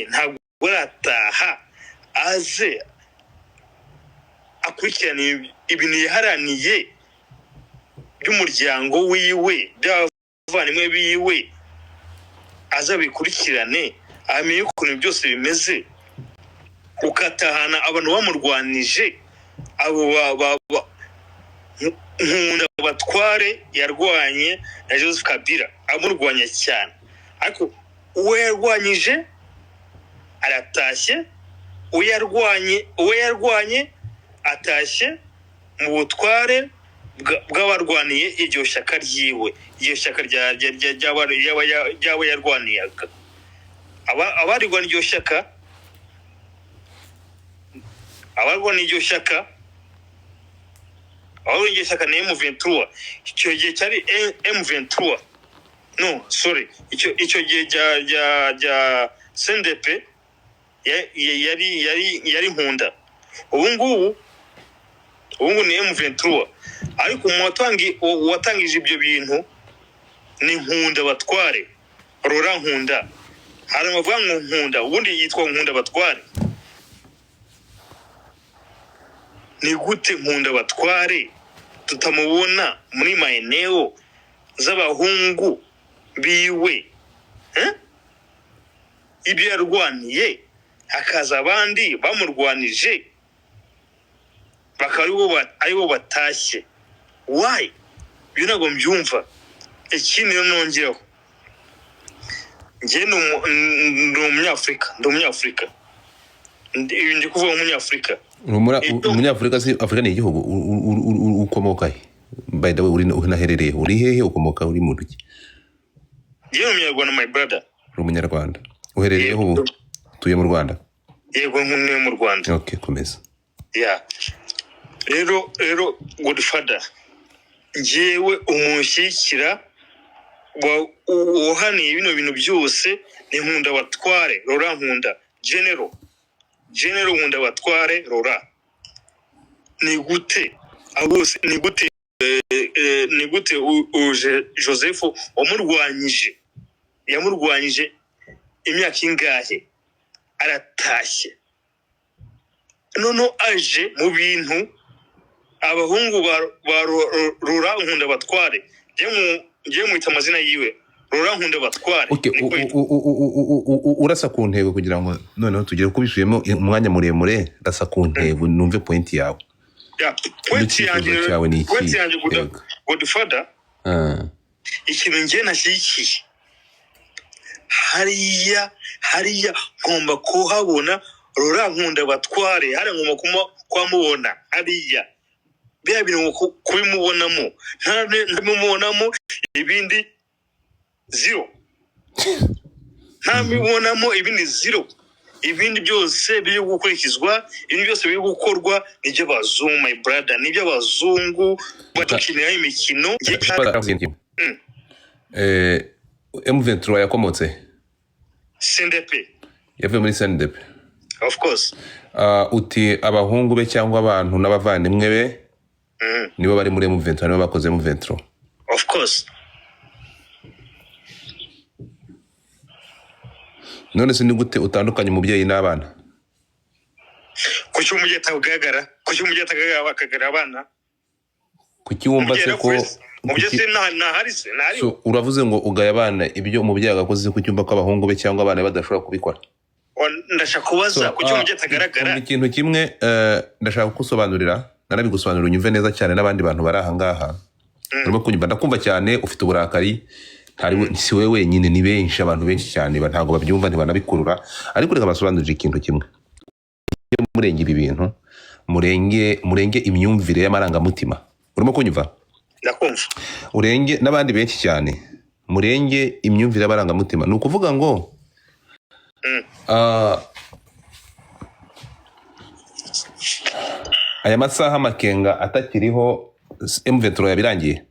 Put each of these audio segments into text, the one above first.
ntabwo arataha aze akurikirana ibintu yaharaniye by'umuryango wiwe by'abavandimwe biwe, aza bikurikirane amenye ukuntu byose bimeze, ukatahana abantu bamurwanije abo Nkunda Batware yarwanye na Joseph Kabila amurwanya cyane, ariko uwo yarwanyije aratashye, uwo yarwanye atashye mu butware bw'abarwaniye iryo shyaka ryiwe, iryo shyaka ry'abo yarwaniyaga. Abarwaniye iryo shyaka, iryo shyaka ni M23. Icyo gihe cyari M23, no sorry, icyo gihe rya CNDP yari Nkunda. ubu ngubu ni M23, ariko watangije ibyo bintu ni Nkunda Batware, Laurent Nkunda. hari amavuga ngo Nkunda, ubundi yitwa Nkunda Batware. Ni gute Nkunda Batware tutamubona muri maeneo z'abahungu biwe? Ibyo yarwaniye hakaza abandi bamurwanije aribo batashye. Why? Ntabwo mbyumva. Ikindi nongeraho, njye ndi umunyafurika, ndi kuvuga umunyafurika. Umunyafurika si Afrika ni igihugu ukomoka he? By the way, uri naherereye, uri hehe, ukomoka uri mu ruki? Njye ni umunyarwanda, my brother. Uri umunyarwanda, uherereye ho? Tuye mu Rwanda? Yego, ntuye mu Rwanda. Okay, komeza. Yeah. Rero Godfather, njyewe umushyikira uhaniye bino bintu byose ni Nkunda Batware, Laurent Nkunda, General Nkunda Batware Laurent. Ni gute abose, ni gute Joseph yamurwanyije imyaka ingahe aratashye, none aje mu bintu abahungu ba Laurent Nkunda Batware, ngiye mwita amazina yiwe Laurent Nkunda Batware. Okay, urasa ku ntego kugira ngo noneho tugere kubisubiyemo umwanya muremure. Rasa ku ntego numve point yawe. Point yanjye Godfather, ikintu njye nashyigikiye hariya ngomba kuhabona Laurent Nkunda Batware, hari ngomba kwamubona hariya. Bya bintu kubimubonamo, ntabimubonamo ibindi zero. Ntabimubonamo ibindi zero. Ibindi byose biri gukurikizwa, ibindi byose biri gukorwa nibyo bazungu, my brother, nibyo bazungu badukinira imikino. M23 yakomotse CNDP. Yavuye muri CNDP. Of course. Uti abahungu be cyangwa abantu n'abavandimwe be nibo bari muri M23, nibo bakoze M23. Of course. None se ni gute utandukanye umubyeyi n'abana? Kuki umubyeyi atagaragara? Kuki umubyeyi atagaragara bakagara abana? Kuki wumva se ko umubyeyi se ntahari se? Ntahari. So uravuze ngo ugaya abana ibyo umubyeyi agakoze ku cyumba kw'abahungu be cyangwa abana badashobora kubikora? Ndashaka kubaza kuki umubyeyi atagaragara? Ikintu kimwe ndashaka kusobanurira, narabigusobanurira unyumve neza cyane n'abandi bantu bari aha ngaha. Urimo kunyumva, ndakumva cyane, ufite uburakari. Si we wenyine, ni benshi, abantu benshi cyane ntabwo babyumva, ntibanabikurura. Ariko reka basobanurire ikintu kimwe. Iyo murenge ibi bintu, murenge imyumvire y'amarangamutima. Urimo kunyumva? Ndakumva. Urenge n'abandi benshi cyane, murenge imyumvire y'amarangamutima. Ni ukuvuga ngo aya masaha Makenga atakiriho, M23 yabirangiye?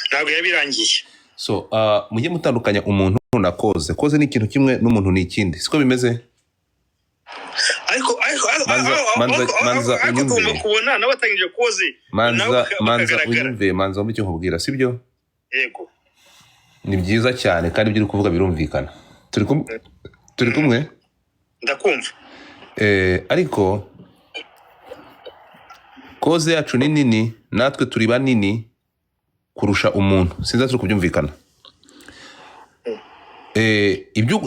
Ntabwo yabirangiye. So mujye mutandukanya umuntu na koze ni ikintu kimwe n'umuntu ni ikindi, siko bimeze? Ariko manza unyumve kubona nabatangije koze, manza unyumve, manza wumve icyo nkubwira, sibyo? Yego. Ni byiza cyane kandi ibyo uri kuvuga birumvikana. turi kumwe ndakumva. ariko koze yacu ni nini, natwe turi banini kurusha umuntu, sinzi turi kubyumvikana. Ibyo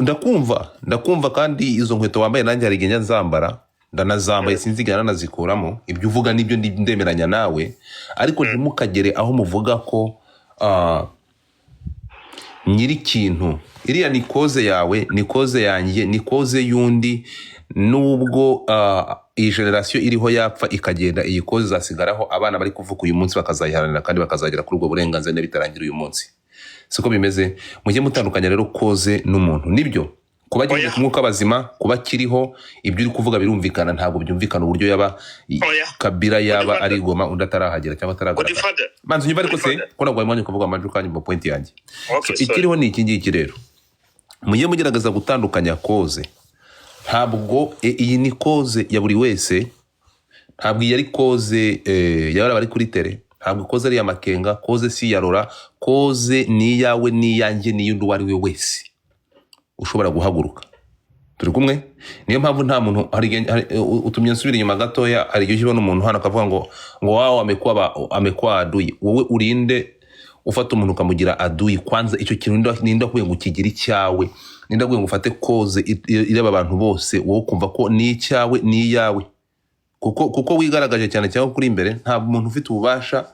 ndakumva kandi izo nkweto wambaye nanjye hari igihe nzambara, ndanazambaye sinzigana nazikuramo. Ibyo uvuga nibyo ndemeranya nawe, ariko ntimukagere aho muvuga ko nyiri ikintu iriya ni koze yawe, ni koze yanjye, ni koze y'undi, nubwo iyi generasiyo iriho yapfa ikagenda, iyi koze zasigaraho, abana bari kuvuka uyu munsi bakazayiharanira kandi bakazagera kuri ubwo burenganzira bitarangira uyu munsi. Siko bimeze. Mujye mutandukanya rero koze n'umuntu. Nibyo kuba agiye kumwuka bazima, kuba kiriho, ibyo uri kuvuga birumvikana, ntabwo byumvikana uburyo yaba Kabila yaba ari Goma undi atarahagera cyangwa ataragaragara. Manzi nyumva ariko se ko nagwaye mwanya kuvuga amajwi kandi mu point yanjye. Ikiriho ni iki ngiki rero. Mujye mugerageza gutandukanya koze. Ntabwo iyi ni koze ya buri wese, ntabwo yari koze yabara bari kuri tele, ntabwo koze ari ya Makenga, koze si ya Rora, koze ni yawe, ni yanjye, ni y'undi wari we wese ushobora guhaguruka. Turi kumwe? Niyo mpamvu nta muntu utumye nsubira inyuma gatoya, hari igihe ubona umuntu hano akavuga ngo wao amekuwa adui. Wowe urinde ufata umuntu ukamugira adui? Kwanza icyo kintu ninda kuye ngo kigira icyawe, ninda kuye ngo ufate koze ireba abantu bose, wowe kumva ko ni icyawe, ni yawe, kuko wigaragaje cyane cyangwa kuri imbere. Nta muntu ufite ububasha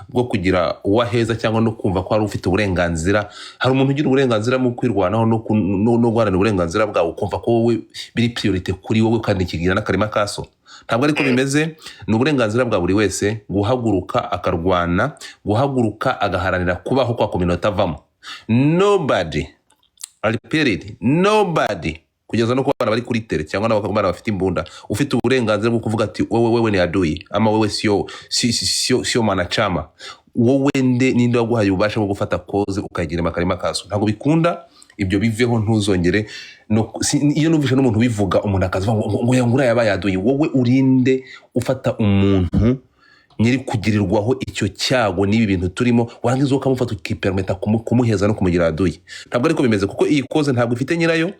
bwo kugira uwaheza cyangwa no kumva ko ari ufite uburenganzira. Hari umuntu ugira uburenganzira mu kwirwanaho no guharanira uburenganzira bwawe, ukumva ko wowe biri priorite kuri wowe kandi kigira n'akarima kaso. Ntabwo ariko bimeze. Ni uburenganzira bwa buri wese guhaguruka akarwana, guhaguruka agaharanira kubaho kwa community avamo. Nobody, I repeat it, nobody, kugeza no kubana bari kuri tele cyangwa n'abana bafite imbunda, ufite uburenganzira bwo kuvuga ati wewe ni adui, ama wewe sio manachama. Wowe ninde waguhaye ubasha bwo gufata koze ukagira makarima kaso? Ntabwo bikunda. Ibyo biveho, ntuzongere iyo numvishe n'umuntu bivuga, umuntu akavuga ngo yangura yabaye adui. Wowe urinde ufata umuntu nyiri kugirirwaho icyo cyago n'ibi bintu turimo, warangiza ukamufata ukipermeta kumuheza no kumugira adui. Ntabwo ariko bimeze, kuko iyi koze ntabwo ifite nyirayo.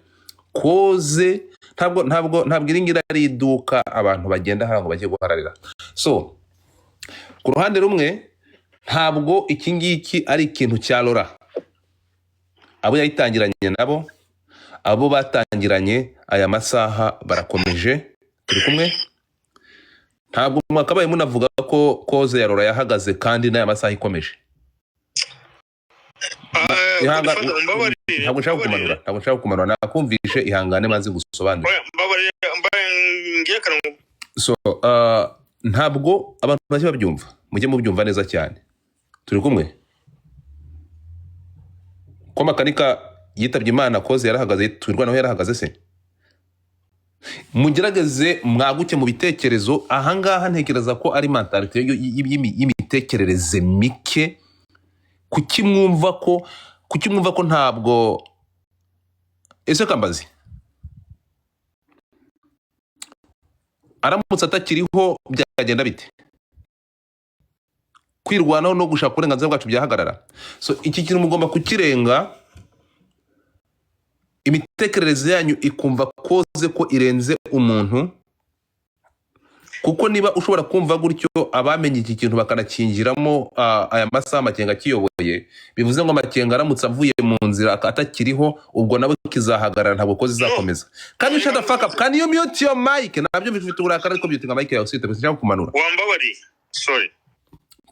Koze ntabwo iringira ari iduka abantu bagenda hano ngo bajye guhararira. So ku ruhande rumwe, ntabwo iki ngiki ari ikintu cya Rora. Abo yayitangiranye nabo, abo batangiranye aya masaha barakomeje. Turi kumwe? Ntabwo mwakabaye munavuga ko koze ya Rora yahagaze kandi n'aya masaha ikomeje. Ntabwo nshaka kumanura, nakumvishe, ihangane maze gusobanura. So ntabwo abantu bajye babyumva, mujye mubyumva neza cyane. Turi kumwe? Ko Makanika yitabye Imana, koze yarahagaze, twirwanaho yarahagaze se? Mugerageze mwaguke mu bitekerezo. Ahangaha ntekereza ko ari mentalite y'imitekerereze mike. Kuki mwumva ko ntabwo ese Kambazi aramutse atakiriho byagenda bite? Kwirwanaho no gushaka uburenganzira bwacu byahagarara? So iki kintu mugomba kukirenga. Imitekerereze yanyu ikumva koze ko irenze umuntu, kuko niba ushobora kumva gutyo abamenye iki kintu bakanakingiramo aya masaha Makenga kiyoboye, bivuze ngo Makenga aramutse avuye mu nzira atakiriho, ubwo nabo kizahagarara, ntabwo koze izakomeza. Can you shut the fuck up? Can you mute your mic? Nabyo bifite uburakari ariko byutinga mic yawe usite cyangwa kumanura. Wambabari, sorry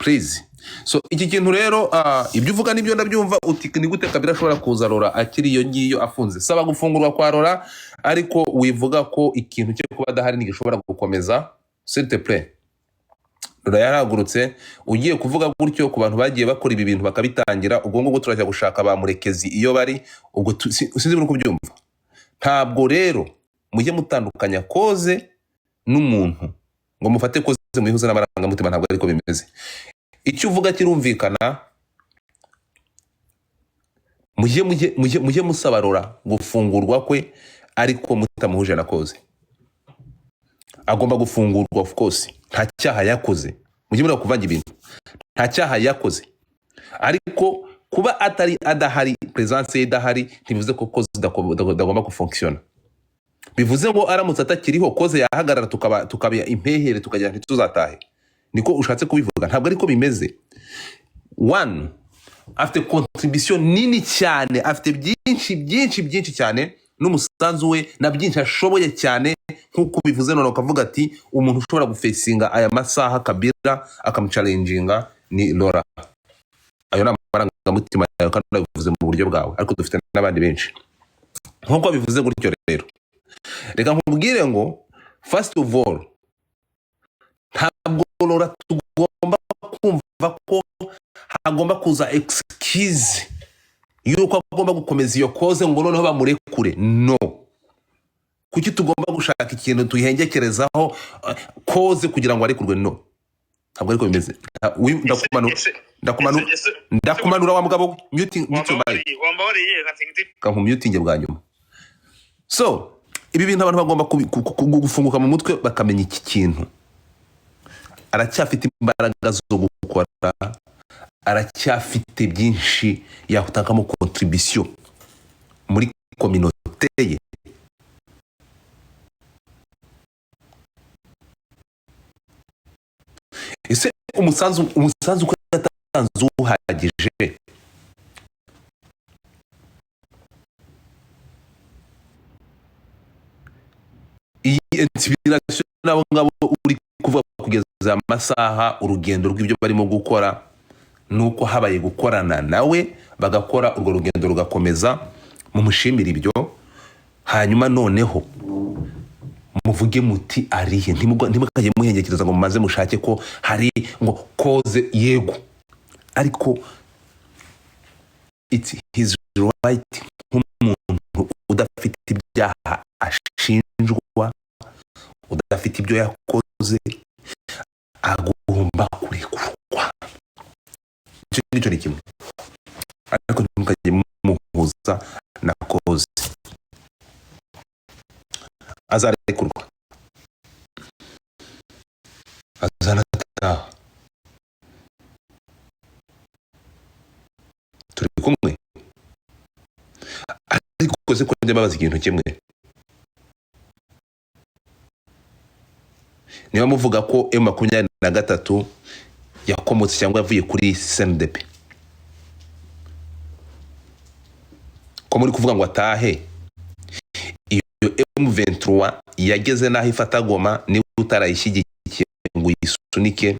please. So iki kintu rero ibyo uvuga nibyo ndabyumva. Uti ni gute Kabila ashobora kuza Rora akiri iyo ngiyo afunze? Saba gufungurwa kwa Rora, ariko wivuga ko ikintu cyo kuba adahari ntigishobora gukomeza. S'il te plaît, Rora yarahagurutse. Ugiye kuvuga gutyo ku bantu bagiye bakora ibi bintu bakabitangira, ubwo ngo turajya gushaka ba Murekezi iyo bari, ubwo sinzi buri kubyumva. Ntabwo rero mujye mutandukanya koze n'umuntu ngo mufate koze muyihuze n'amarangamutima. Ntabwo ariko bimeze. Icyo uvuga kirumvikana. Mujye musaba Rora gufungurwa kwe, ariko mutamuhuje na koze. Agomba gufungurwa, of course. Nta cyaha yakoze. Mujye muri kuvanga ibintu. Nta cyaha yakoze, ariko kuba atari adahari presence ye idahari ntibivuze ko koze idagomba gufunctiona. Bivuze ngo aramutse atakiriho koze yahagarara tukaba impehere tukagira ntituzatahe. Niko ushatse kubivuga? Ntabwo ariko bimeze. One, afite contribution nini cyane, afite byinshi cyane n'umusanzu we na byinshi ashoboye cyane, nkuko bivuze none ukavuga ati umuntu ushobora gufacinga aya masaha Kabila akamuchallenginga ni Laura. Ayo na amarangamutima yawe kandi bivuze mu buryo bwawe, ariko dufite n'abandi benshi nkuko bivuze gutyo. Rero reka nkubwire ngo first of all, ntabwo Laura tugomba kumva ko hagomba kuza excuse yuko agomba gukomeza iyo koze ngo noneho bamurekure. No, kuki tugomba gushaka ikintu tuyihengekerezaho koze kugira ngo arekurwe? No, ntabwo ariko bimeze. Ndakumanura wa mugabo, muting bwa nyuma. So ibi bintu abantu bagomba gufunguka mu mutwe bakamenya iki kintu. Aracyafite imbaraga zo gukora, aracyafite byinshi yakutangamo contribution muri communauté ye. Ese umusanzu ko yatanze uhagije? Iyi inspiration nabo ngabo uri kuvuga kugeza amasaha urugendo rw'ibyo barimo gukora, nuko habaye gukorana nawe bagakora urwo rugendo rugakomeza. Mumushimira ibyo, hanyuma noneho muvuge muti arihe. Ntimukajye muhengekereza ngo mumaze mushake ko hari ngo koze yego, ariko it's his right nk'umuntu udafite ibyaha ashinjwa, udafite ibyo yakoze, agomba kurekurwa. Icyo ni kimwe, ariko ntimukajye muhuza na koze. Azarekurwa, azanataha, turi kumwe. Ariko koze ko njya babaza ikintu kimwe. Niba muvuga ko M23 yakomotse cyangwa yavuye kuri CNDP, ko muri kuvuga ngo atahe, iyo M23 yageze naho ifata Goma, ni utarayishyigikiye ngo yisunike.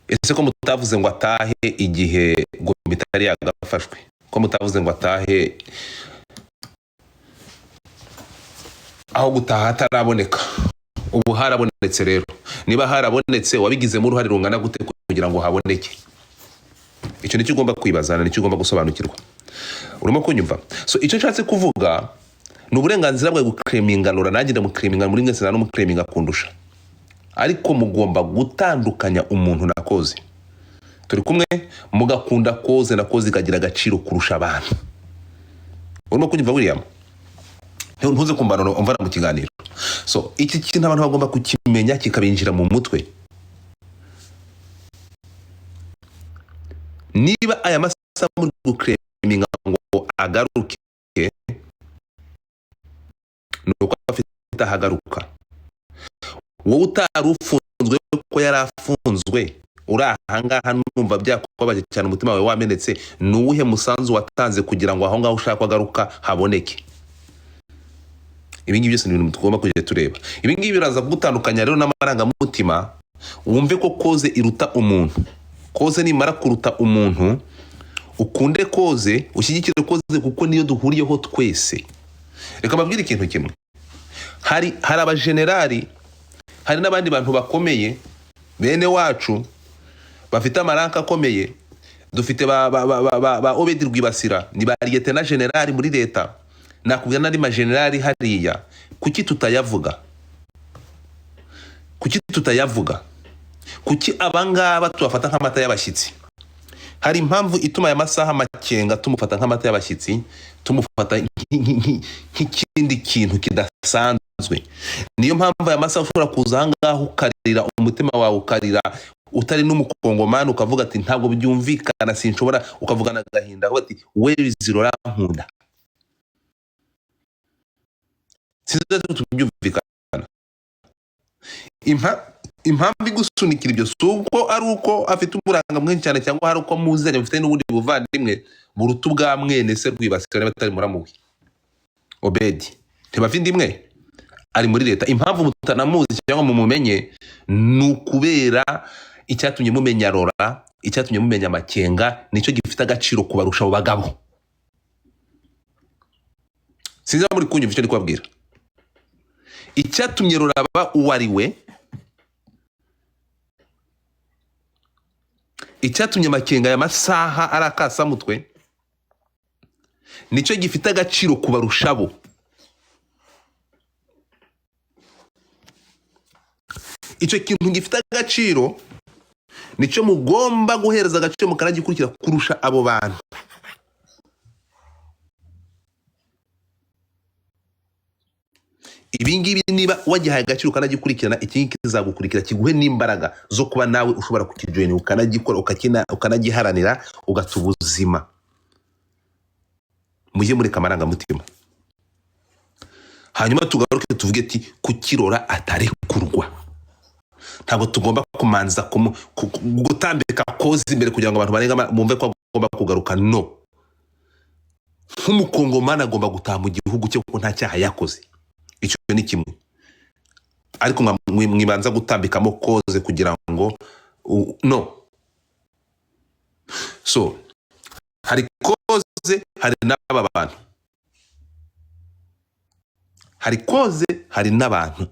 Ese ko mutavuze ngo atahe igihe Goma itari yagafashwe? Ko mutavuze ngo atahe aho gutaha hataraboneka? Ubu harabonetse. Rero niba harabonetse, wabigizemo uruhare rungana gute kugira ngo haboneke? Icyo nicyo ugomba kwibazana, nicyo ugomba gusobanukirwa. Urimo kunyumva? So icyo nshatse kuvuga ni uburenganzira bwawe guclaiminga Laura, nanjye ndamuclaiminga, muri mwese nta n'umuclaiminga kundusha, ariko mugomba gutandukanya umuntu na koze. Turi kumwe, mugakunda koze na koze ikagira agaciro kurusha abantu. Urimo kunyumva William? Ntuze kumbana umvana mu kiganiro. So iki kintu abantu bagomba kukimenya, kikabinjira mu mutwe. Niba aya masaha muri guclaiminga ngo agaruke, nuko afite ahagaruka. Wowe utarufunzwe ko yarafunzwe, uri ahangaha numva byakubabaje cyane, umutima wawe wamenetse, nuwuhe musanzu watanze kugira ngo aho ngaho ushaka agaruka haboneke? Ibingi byose ni ibintu tugomba kujya tureba. Ibingi biraza gutandukanya rero n'amarangamutima. Wumve ko koze iruta umuntu. Koze nimara kuruta umuntu, ukunde koze, ushyigikire koze, kuko niyo duhuriyeho twese. Reka mbabwire ikintu kimwe. Hari abajenerali, hari n'abandi bantu bakomeye bene wacu bafite amaranka akomeye. Dufite ba Obedi Rwibasira, ni ba lieutenant general muri leta. Nakubwira n'andi majenerali hariya. Kuki tutayavuga? Kuki abangaba tubafata nk'amata y'abashyitsi? Hari impamvu ituma aya masaha makenga tumufata nk'amata y'abashyitsi, tumufata nk'ikindi kintu kidasanzwe. Niyo mpamvu aya masaha ushobora kuza ahangaha ukarira, umutima wawe ukarira, utari n'umukongomani ukavuga ati ntabwo byumvikana sinshobora ukavugana agahinda aho ati where is Laura Nkunda sinzi tubyumvikana impamvu igusunikira ibyo suko ari uko afite uburanga mwinshi cyane cyangwa hari uko muzanye mufite n'ubundi buvandimwe burutu bwa mwene se rwibasira batari muramuwe Obedi ntibavindimwe ari muri leta impamvu mutanamuzi cyangwa mumumenye nukubera icyatumye mumenya Laura icyatumye mumenya Makenga nicyo gifite agaciro kubarusha abo bagabo sinzi muri kunyumva icyo ndi kubabwira icyatumye Laura aba uwariwe icyatumye Makenga ya masaha arakasa mutwe nicyo gifite agaciro kubarusha bo icyo kintu gifite agaciro nicyo mugomba guhereza agaciro mukanagikurikira kurusha abo bantu ibingibi niba wagihaye agaciro ukanagikurikirana ikindi kizagukurikira kiguhe n'imbaraga zo kuba nawe ushobora kukijoyina ukanagikora ukanagiharanira ugata ubuzima mujye muri kamarangamutima hanyuma tugaruke tuvuge ati kuki Laura atarekurwa ntabwo tugomba kumanza gutambika kozi imbere kugira ngo abantu barenga bumve ko agomba kugaruka no nk'umukongomani agomba gutaha mu gihugu cye kuko nta cyaha yakoze icyo ni kimwe ariko mwibanza gutambikamo koze kugira ngo no so hari koze hari n'aba bantu hari koze hari n'abantu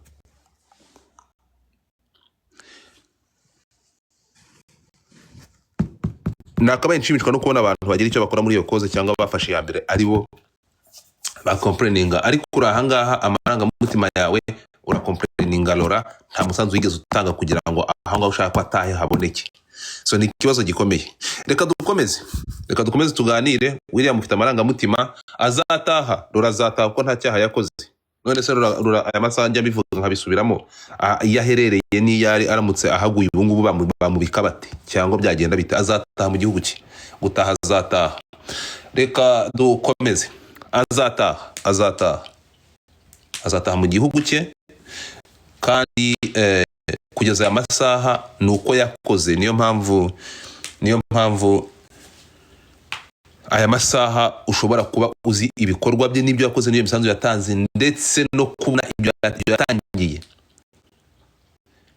nakabaye nshimishwa no kubona abantu bagira icyo bakora muri iyo koze cyangwa bafashe ya mbere aribo bakomplayininga ariko uri ahangaha amarangamutima yawe urakomplayininga Laura nta musanzu wigeze utanga kugira ngo ahangaha ushaka ko atahe haboneke so ni ikibazo gikomeye reka dukomeze tuganire William ufite amarangamutima azataha Laura azataha kuko nta cyaha yakoze none se Laura aya masaha njya bivuga nkabisubiramo yaherereye n'iyari aramutse ahaguye ubu ngubu bamubika bate cyangwa byagenda bite azataha mu gihugu cye gutaha azataha reka dukomeze azataha mu gihugu cye kandi kugeza aya masaha nuko yakoze niyo mpamvu aya masaha ushobora kuba uzi ibikorwa bye n'ibyo yakoze n'iyo misanzu yatanze ndetse no kubona ibyo yatangiye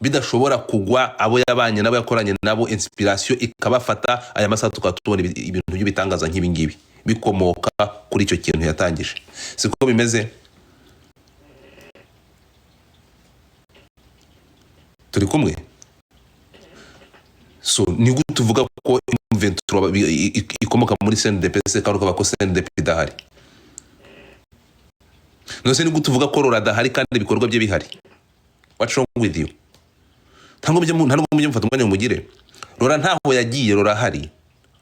bidashobora kugwa abo yabanye nabo yakoranye nabo inspiration ikabafata aya masaha tukaba tubona ibintu by'ibitangaza nk'ibi ngibi bikomoka kuri icyo kintu yatangije siko bimeze turi kumwe so ni gute tuvuga ko M23 ikomoka muri CNDP kandi ukaba ko CNDP idahari nose ni gute tuvuga ko Laura adahari kandi ibikorwa bye bihari what's wrong with you ntabwo mujye mufata umwanya mugire Laura ntaho yagiye Laura ahari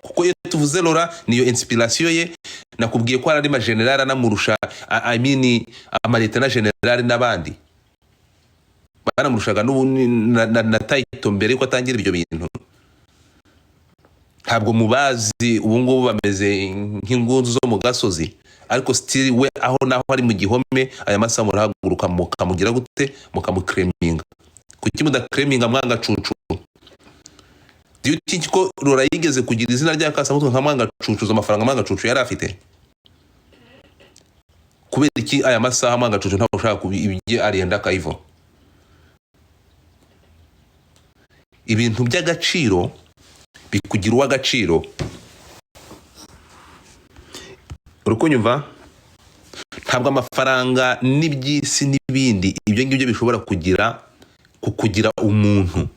kuko iyo tuvuze Laura niyo inspiration ye nakubwiye ko ari ma general anamurusha I mean amaleta na general n'abandi banamurushaga na title mbere ko atangira ibyo bintu ntabwo mubazi ubu ngubu bameze nk'ingunzu zo mu gasozi ariko still we aho naho ari mu gihome aya masaha murahaguruka mukamugira gute mukamukreminga kuki mudakreminga mwanga cucu do you think ko Laura yigeze kugira izina rya Kasamutwe nka mwanga cucu zo amafaranga mwanga cucu yari afite kubera iki aya masaha mwanga cucu ntabwo ushaka kubije arienda kaivo ibintu by'agaciro bikugira uw'agaciro urukunyumva ntabwo amafaranga n'ibyisi n'ibindi ibyo ngibyo bishobora kukugira umuntu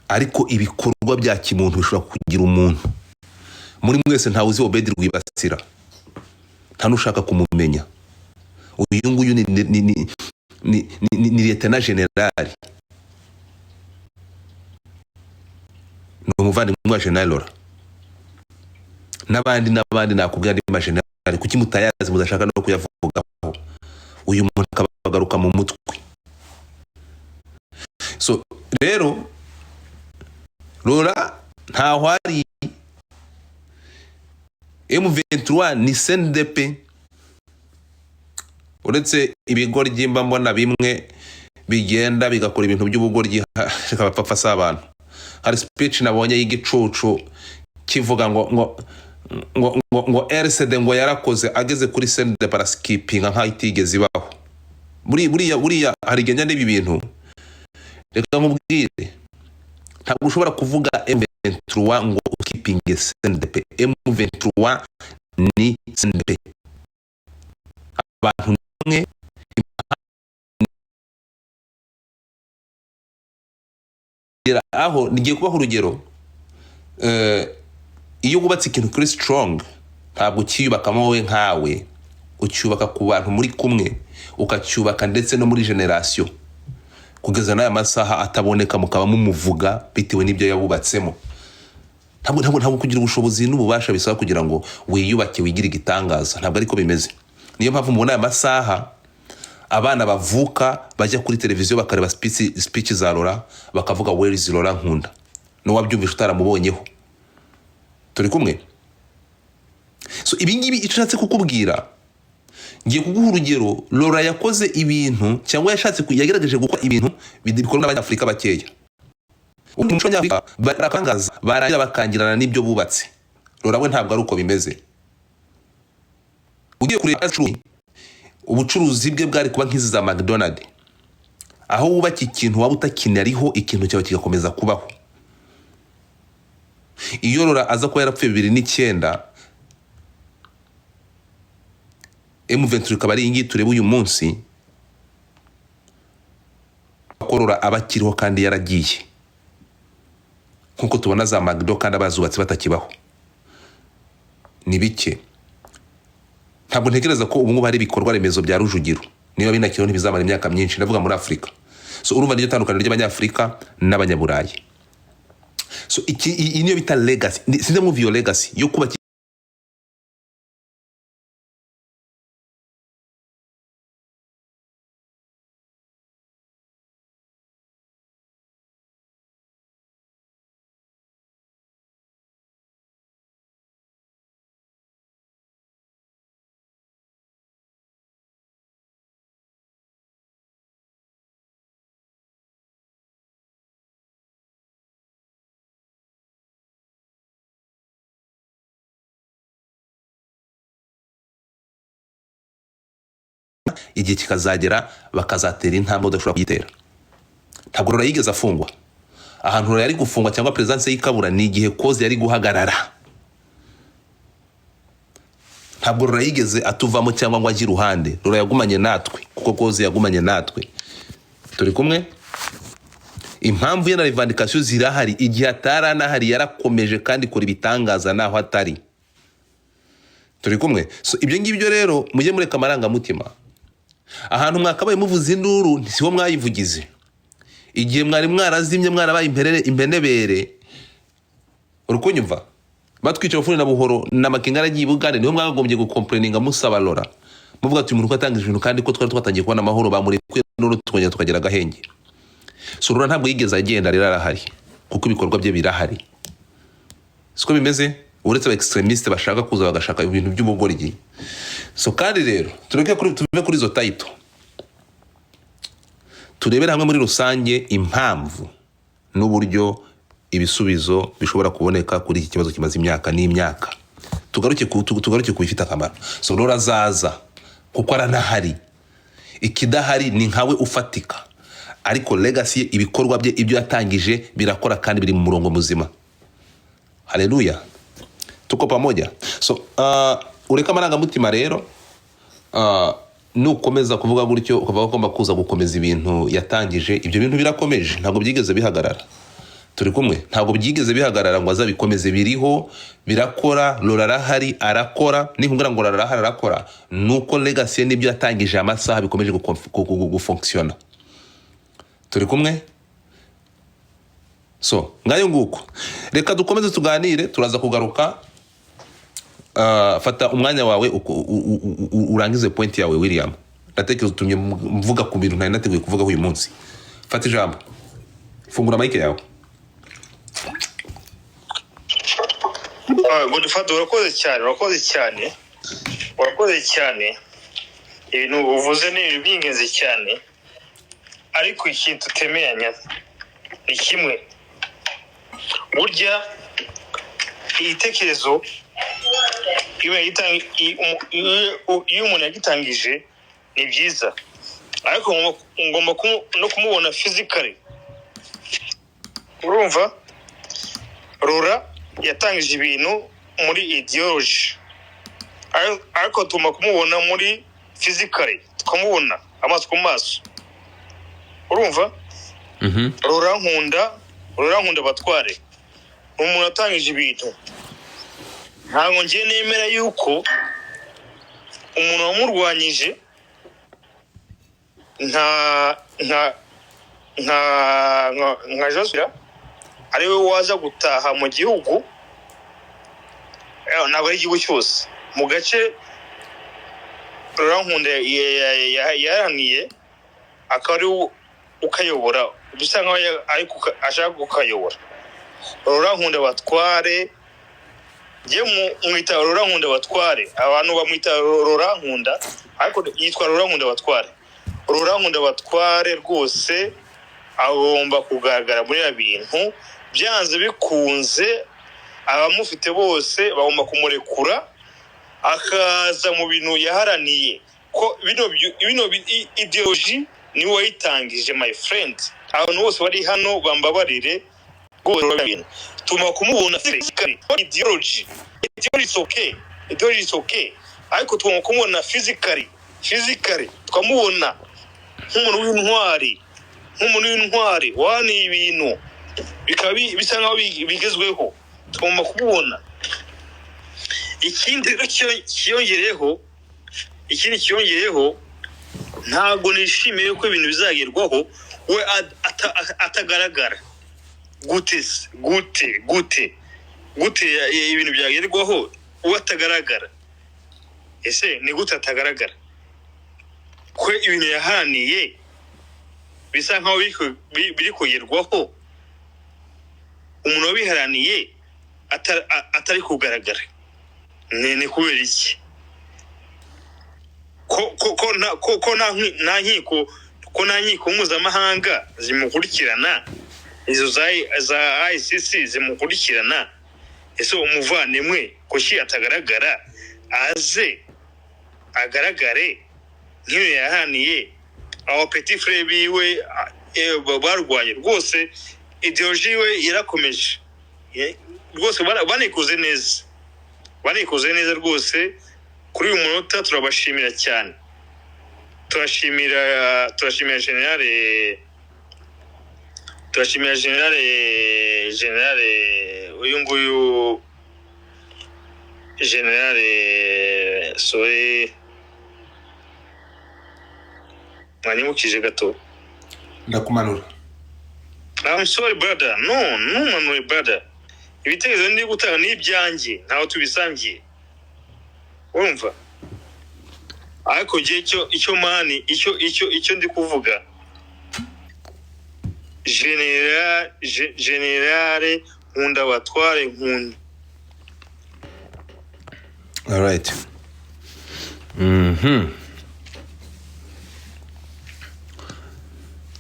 ariko ibikorwa bya kimuntu bishobora kugira umuntu muri mwese ntawe uzi Obedi Rwibasira nta nushaka kumumenya uyu nguyu ni Lieutenant General no umuvandimwe wa General Laura n'abandi nakubwira ndi ma General kuki mutayazi mudashaka no kuyavugaho uyu muntu akabagaruka mu mutwe so rero Rora ntaho ari, M23 ni CNDP. Uretse ibigoryi mba mbona bimwe bigenda bigakora ibintu by'ubugoryi bapfa s'abantu. Hari speech nabonye y'igicucu kivuga ngo RCD ngo yarakoze ageze kuri CNDP paraskipinga nka itigeze ibaho. Buriya hari genya n'ibi bintu. Reka nkubwire, ntabwo ushobora kuvuga M23 ngo ukipinge CNDP. M23 ni CNDP. Abantu mwe aho nigiye kubaho urugero. Iyo wubatse ikintu kuri strong, ntabwo ukiyubakamo wowe nkawe, ucyubaka ku bantu muri kumwe, ukacyubaka ndetse no muri generation, kugeza n'aya masaha ataboneka mukaba mumuvuga bitewe n'ibyo yabubatsemo. Ntabwo kugira ubushobozi n'ububasha bisaba kugira ngo wiyubake wigire igitangaza. Ntabwo ariko bimeze. Niyo mpamvu mubona aya masaha abana bavuka bajya kuri televiziyo bakareba speech za Laurent bakavuga where is Laurent Nkunda, no wabyumvisha utaramubonyeho. Turi kumwe? So ibingibi icatse kukubwira, ngiye kuguha urugero. Laurent yakoze ibintu cyangwa yashatse yagerageje gukora ibintu bikorwa n'Abanyafrika bakeya. Umuco nyafrika barakangaza, barangira bakangirana n'ibyo bubatse. Laurent we ntabwo ari uko bimeze. Ugiye kureba ubucuruzi bwe bwari kuba nk'izi za McDonald, aho wubaka ikintu waba utakinariho ikintu cyawe kigakomeza kubaho. Iyo Laurent aza kuba yarapfuye 2009, M23 kabari ingi tureba uyu munsi akorora abakiriho kandi yaragiye, nkuko tubona za McDo kandi abazubatse batakibaho. Ni bike. Ntabwo ntekereza ko ubu ngubu hari ibikorwa remezo bya Rujugiro, niba binakiriho ntibizamara imyaka myinshi, ndavuga muri Afrika. So urumva n'iryo tandukaniro ry'Abanyafrika n'Abanyaburayi. So iyi niyo bita legacy. Sinzi mu vio legacy yo kuba igihe kikazagera bakazatera intambwe udashobora kuyitera. Ntabwo Laurent yigeze afungwa. Ahantu Laurent yari gufungwa cyangwa presence y'ikabura ni igihe cause yari guhagarara. Ntabwo Laurent yigeze atuvamo cyangwa ngo ajye iruhande. Laurent yagumanye natwe kuko cause yagumanye natwe. Turi kumwe? Impamvu yana revendication zirahari, igihe atarana hari yarakomeje kandi kora ibitangaza naho atari. Turi kumwe? So ibyo ngibyo rero mujye mureka amaranga mutima. Ahantu mwakabaye muvuza induru siho mwayivugize. Igihe mwari mwarazimye mwarabaye impenebere, urukunyumva batwica bafune na buhoro n'amakinga aragiye Bugande, niho mwagagombye gucomplaininga musaba Laurent muvuga ati umuntu kwatangije ibintu kandi ko twari twatangiye kubona amahoro bamuri n'uru twongera tukagira gahenge. So Laurent ntabwo yigeze agenda rero arahari kuko ibikorwa bye birahari. Siko bimeze, uretse aba extremiste bashaka kuza bagashaka ibintu by'ubugoryi. So kandi rero tuve kuri izo title, turebera hamwe muri rusange impamvu n'uburyo ibisubizo bishobora kuboneka kuri iki kibazo kimaze imyaka n'imyaka. Tugaruke kubifita akamaro. So Laurent azaza kuko aranahari. Ikidahari ni nkawe ufatika, ariko legacy ibikorwa bye ibyo yatangije birakora kandi biri mu murongo muzima. Haleluya. Tuko pamoja. So ureka amarangamutima rero, nukomeza kuvuga gutyo ukavuga ko ngomba kuza gukomeza ibintu yatangije, ibyo bintu birakomeje, ntabwo byigeze bihagarara. Turi kumwe? Ntabwo byigeze bihagarara ngo azabikomeze, biriho birakora. Laurent arahari arakora. Ninkubwira ngo Laurent arahari arakora, nuko legacy n'ibyo yatangije amasaha bikomeje gufunctiona. Turi kumwe? So ngayo nguko, reka dukomeze tuganire, turaza kugaruka. Fata umwanya wawe urangize point yawe William. Natekereza utumye mvuga ku bintu ntari nateguye kuvuga uyu munsi. Fata ijambo, fungura mic yawe. Godfather urakoze cyane ibintu uvuze ni ibintu by'ingenzi cyane ariko ikintu tutemeranya ni kimwe burya igitekerezo iyo umuntu yagitangije ni byiza ariko ngomba no kumubona physically. Urumva Rora yatangije ibintu muri ideology ariko tuma kumubona muri physically, tukamubona amaso ku maso. Urumva Rora nkunda batware umuntu atangije ibintu ntabwo ngiye nemera yuko umuntu wamurwanyije nka Joshua ari we waza gutaha mu gihugu, ntabwo ari igihugu cyose, mu gace Rurankunda yaraniye akaba ari ukayobora, bisa nkaho ashaka kukayobora. Rurankunda batware je mwita Rurankunda batware, abantu bamwita Rurankunda ariko yitwa Rurankunda batware. Rurankunda batware rwose agomba kugaragara muri bintu, byanze bikunze abamufite bose bagomba kumurekura akaza mu bintu yaharaniye. Ko bino ideology ni wayitangije my friend. Abantu bose bari hano bambabarire rwose tuma kumubona physically. Ideology is okay ariko tuma kumubona physically tukamubona nk'umuntu w'intwari wani ibintu bikaba bisa nkaho bigezweho, tugomba kubona. Ikindi kiyongereho ntabwo nishimiye ko ibintu bizagerwaho we atagaragara. Gute ibintu byagerwaho we atagaragara? Ese ni gute atagaragara? Ko ibintu yahaniye bisa nkaho biri kugerwaho, umuntu wabiharaniye atari kugaragara. Ni kubera iki? Ko nta nkiko mpuzamahanga zimukurikirana, izo za ICC zimukurikirana. Ese umuvandimwe kuki atagaragara? Aze agaragare nk'iyo yahaniye abo petit frère biwe barwanye. Rwose ideology we irakomeje rwose, banikoze neza rwose. Kuri uyu munota turabashimira cyane, turashimira general uyu nguyu general sorry mwanyimukije gato ndakumanura. I'm sorry brother, no manure brother, ibitekerezo ndi gutanga ni ibyanjye ntaho tubisangiye. Urumva ariko je icyo mani icyo ndi kuvuga generale nkunda batware nkunda. All right.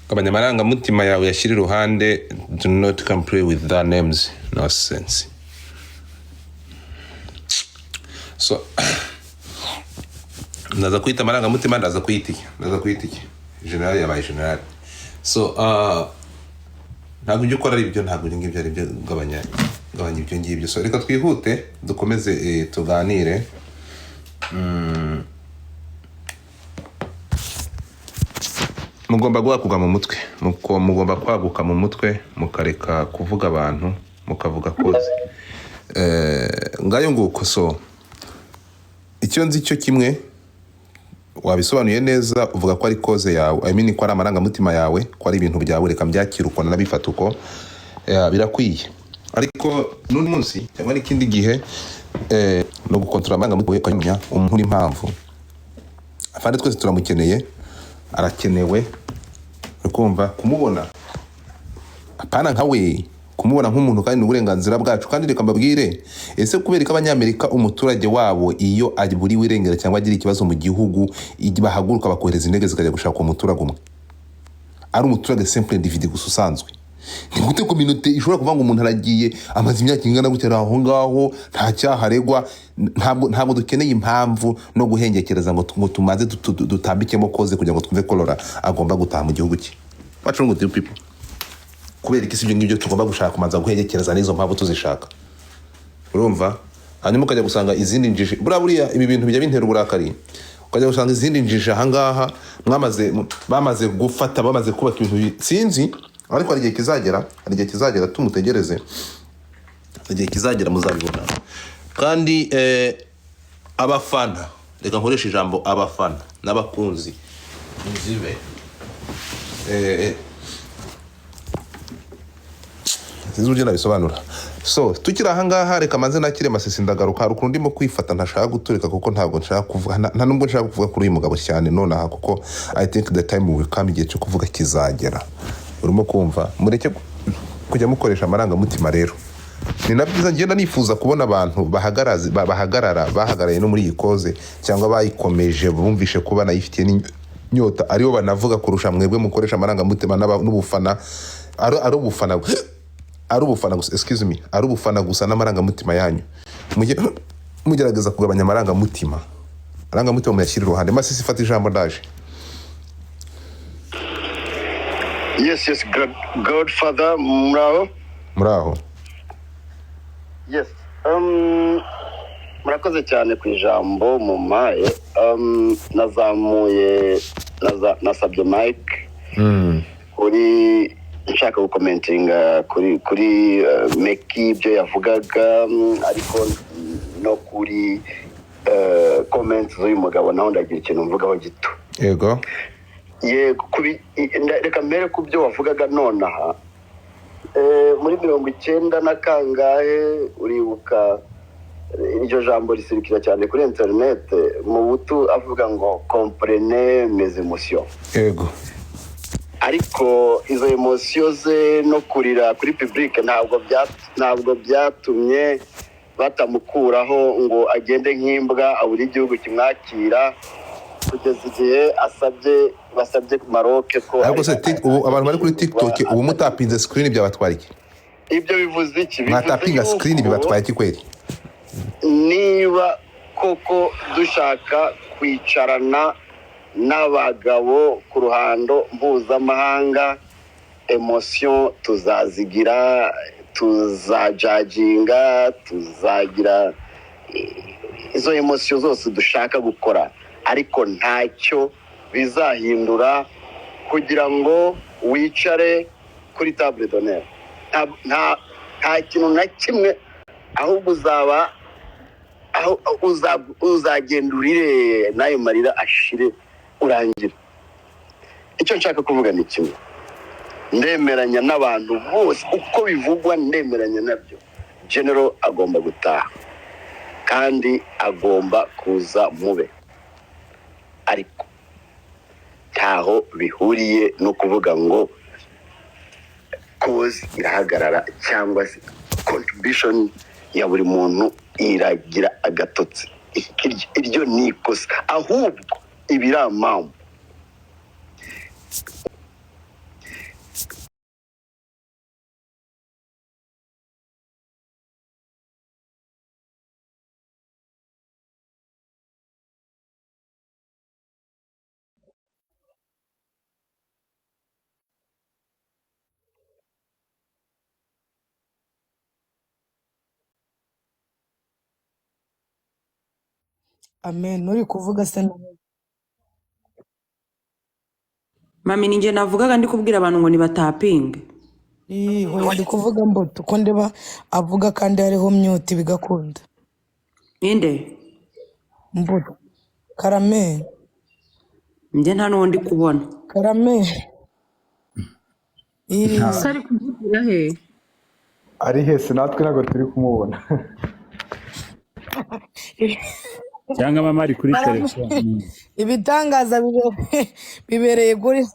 Kabanya amarangamutima yawe yashyira iruhande. Do not come play with their names. No sense. So ndaza kwita amarangamutima, ndaza kwita iki general yabaye general. So ntabwo ibyo ukora ari ibyo, ntabwo ngibyo ari byo. Gabanya ibyo ngibyo. So reka twihute dukomeze tuganire. Mugomba guhaguka mu mutwe, mugomba kwaguka mu mutwe, mukareka kuvuga abantu, mukavuga koze. Ngayo nguko. So icyo nzi cyo kimwe wabisobanuye neza, uvuga ko ari koze yawe, ko ari amarangamutima yawe, ko ari ibintu byawe, reka mbyakira uko nabifata uko birakwiye. Ariko n'undi munsi cyangwa n'ikindi gihe no gukontrola amarangamutima yawe, ukamenya umuntu n'impamvu. Afande twese turamukeneye, arakenewe, ukumva kumubona apana nkawe kumubona nk'umuntu kandi n'uburenganzira bwacu. Kandi reka mbabwire, ese kubera ko abanyamerika umuturage wabo iyo aburiwe irengero cyangwa agira ikibazo mu gihugu bahaguruka bakohereza indege zikajya gushaka umuturage umwe, ari umuturage simple individu gusa usanzwe? Ni gute community ishobora kuvuga ngo umuntu aragiye amaze imyaka ingana gutera aho ngaho nta cyaha aregwa? Ntabwo dukeneye impamvu no guhengekereza ngo tumaze dutambikemo koze kugira ngo twumve ko Laura agomba gutaha mu gihugu cye. What's wrong with you people? Kubera iki sibyo ngibyo tugomba gushaka kumanza guhengekereza n'izo mpamvu tuzishaka, urumva? Hanyuma ukajya gusanga izindi njiji buriya ibi bintu bijya bintera uburakari, ukajya gusanga izindi njiji ahangaha bamaze gufata bamaze kubaka ibintu sinzi, ariko hari igihe kizagera tumutegereze, igihe kizagera muzabibona. Kandi abafana, reka nkoresha ijambo abafana n'abakunzi muzibe sinzi uburyo nabisobanura. So tukiri ahangaha reka manze nakire Masisi ndagaruka. Hari ukuntu ndimo kwifata ntashaka guturika kuko ntabwo nshaka kuvuga, nta nubwo nshaka kuvuga kuri uyu mugabo cyane nonaha, kuko I think the time will come, igihe cyo kuvuga kizagera. Urimo kumva? Mureke kujya mukoresha amarangamutima rero. Ni nabyiza ngenda nifuza kubona abantu bahagaraye no muri iyi koze cyangwa bayikomeje bumvishe kuba nayifitiye n'inyota, aribo banavuga kurusha mwebwe mukoresha amarangamutima n'ubufana. Ari ubufana gusa, excuse me, ari ubufana gusa n'amarangamutima yanyu. Mugerageza kugabanya amarangamutima muyashyira iruhande. Masisi fata ijambo ndaje. Yes, Godfather, muraho. Yes, murakoze cyane ku ijambo mumaye. Nasabye Mike kuri nshaka gukomentinga kuri Meki ibyo yavugaga, ariko no kuri comments z'uyu mugabo naho ndagira ikintu mvugaho gito. Yego reka mbere ku byo wavugaga nonaha. Muri 90 na kangahe uribuka iryo jambo risirikira cyane kuri internet, mu butu avuga ngo comprenez mes émotions. Yego, ariko izo emotions ze no kurira kuri public ntabwo byatumye batamukuraho ngo agende nk'imbwa aburi igihugu kimwakira, kugeza igihe basabye Maroc ko ariko se ubu abantu bari kuri TikTok ubu mutapinze screen byabatwara iki? Ibyo bivuze iki? Mwatapinga screen bibatwara iki kweli? Niba koko dushaka kwicarana n'abagabo ku ruhando mpuzamahanga, emotion tuzazigira, tuzajaginga, tuzagira izo emotion zose dushaka gukora, ariko ntacyo bizahindura kugira ngo wicare kuri table d'honneur. Nta kintu na kimwe, ahubwo uzagenda urire n'ayo marira ashire urangira. Icyo nshaka kuvuga ni kimwe, ndemeranya n'abantu bose uko bivugwa, ndemeranya nabyo. General agomba gutaha kandi agomba kuza mube, ariko ntaho bihuriye no kuvuga ngo cause irahagarara cyangwa se contribution ya buri muntu iragira agatotsi. Iryo ni ikosa, ahubwo ibiramambu. Amen. Uri kuvuga se nawe? Mami ninjye navugaga ndi kubwira abantu ngo nibatapinge. Hoya ndi kuvuga mboto ko ndeba avuga kandi hariho mute bigakunda. Ninde? Mboto. Karame. Njye nta n'undi kubona. Karame. Sari kuvugira he? Ari hese natwe ntabwo turi kumubona. cyangwa mama ari kuri telefone. Ibitangaza bibereye kuri.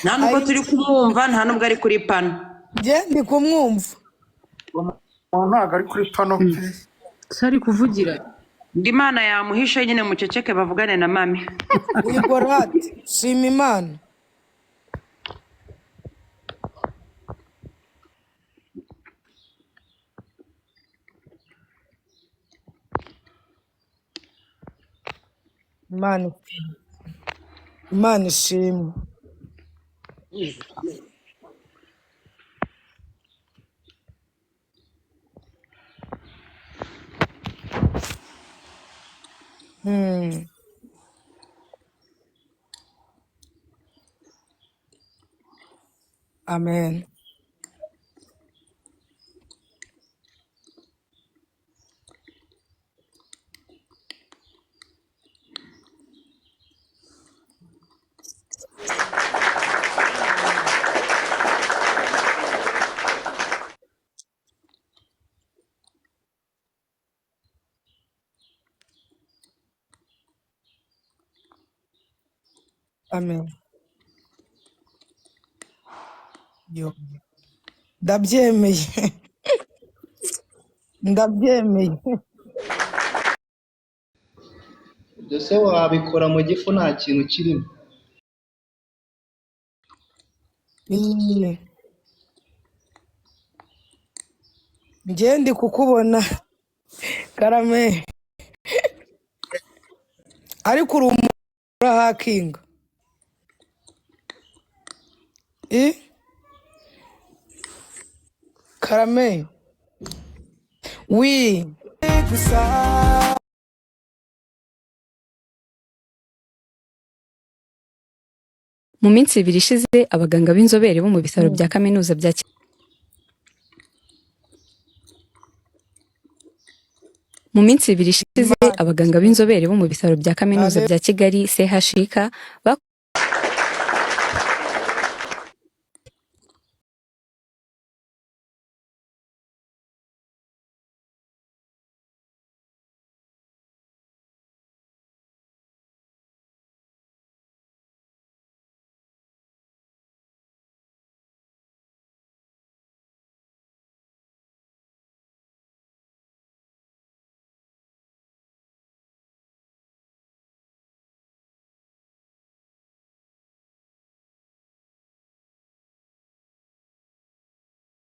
Nta nubwo turi kumwumva, nta nubwo ari kuri pano. njye ndi kumwumva. umuntu ntabwo ari kuri pano pe. sari kuvugira. Ndi Imana yamuhishe nyine muceceke bavugane na mami. Yego rati, shima Imana. Imana ishimwe. Amen. Amen. Yo. Ndabyemeye. Ndabyemeye. Byose wabikora mu gifu nta kintu kirimo. Njye ndi kukubona Karame. Ariko uri hakinga. Karame. Oui. Mu minsi 2 ishize abaganga b'inzobere bo mu bitaro bya kaminuza bya Mu minsi 2 ishize abaganga b'inzobere bo mu bitaro bya kaminuza bya Kigali CHUK